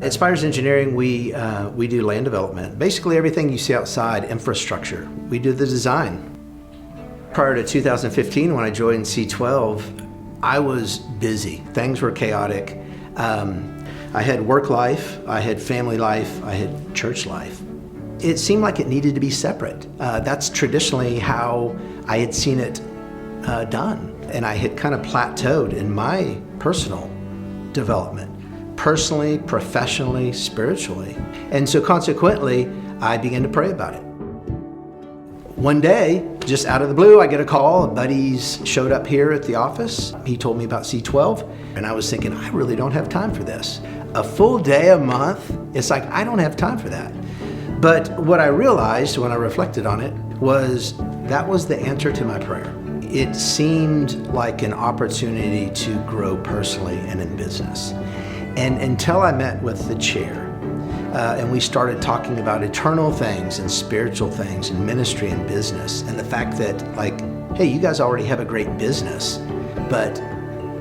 At SPIARS Engineering, we do land development. Basically everything you see outside, infrastructure, we do the design. Prior to 2015, when I joined C12, I was busy. Things were chaotic. I had work life, I had family life, I had church life. It seemed like it needed to be separate. That's traditionally how I had seen it done. And I had kind of plateaued in my personal development, personally, professionally, spiritually. And so consequently, I began to pray about it. One day, just out of the blue, I get a call. Buddies showed up here at the office. He told me about C12, and I was thinking, I really don't have time for this. A full day a month, it's like, I don't have time for that. But what I realized when I reflected on it was that was the answer to my prayer. It seemed like an opportunity to grow personally and in business. And until I met with the chair, and we started talking about eternal things and spiritual things and ministry and business, and the fact that, like, hey, you guys already have a great business, but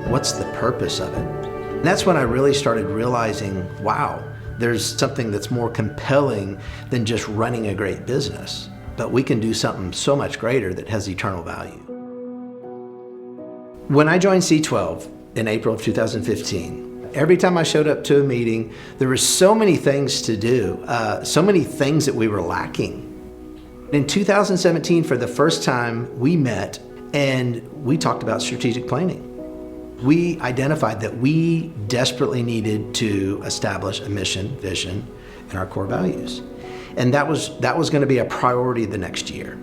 what's the purpose of it? And that's when I really started realizing, wow, there's something that's more compelling than just running a great business, but we can do something so much greater that has eternal value. When I joined C12 in April of 2015, every time I showed up to a meeting, there were so many things to do, so many things that we were lacking. In 2017, for the first time, we met and we talked about strategic planning. We identified that we desperately needed to establish a mission, vision, and our core values. And that was going to be a priority the next year.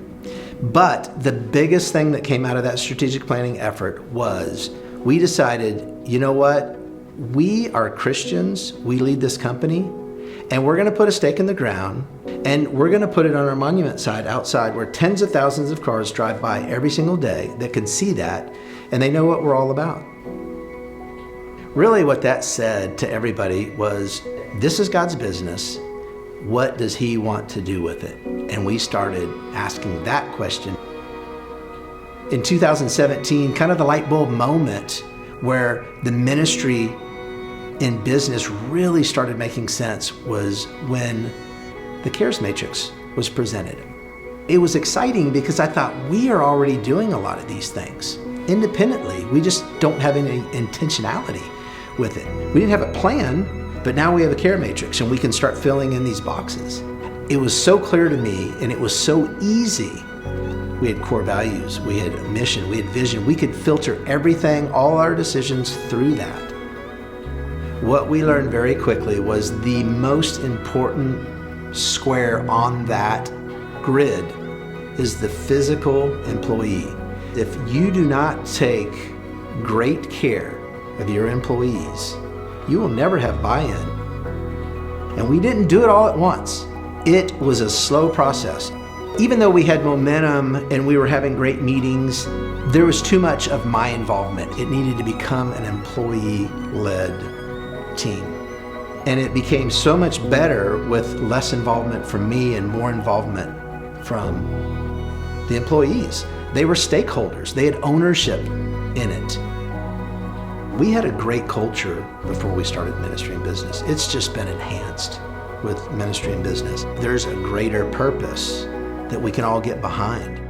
But the biggest thing that came out of that strategic planning effort was we decided, you know what? We are Christians, we lead this company, and we're gonna put a stake in the ground, and we're gonna put it on our monument side outside where tens of thousands of cars drive by every single day that can see that, and they know what we're all about. Really what that said to everybody was, this is God's business. What does He want to do with it? And we started asking that question. In 2017, kind of the light bulb moment where the ministry in business really started making sense was when the CARES matrix was presented. It was exciting because I thought, we are already doing a lot of these things independently. We just don't have any intentionality with it. We didn't have a plan, but now we have a care matrix and we can start filling in these boxes. It was so clear to me and it was so easy. We had core values, we had a mission, we had vision. We could filter everything, all our decisions through that. What we learned very quickly was the most important square on that grid is the physical employee. If you do not take great care of your employees, you will never have buy-in. And we didn't do it all at once. It was a slow process. Even though we had momentum and we were having great meetings, there was too much of my involvement. It needed to become an employee-led team. And it became so much better with less involvement from me and more involvement from the employees. They were stakeholders. They had ownership in it. We had a great culture before we started ministry and business. It's just been enhanced with ministry and business. There's a greater purpose that we can all get behind.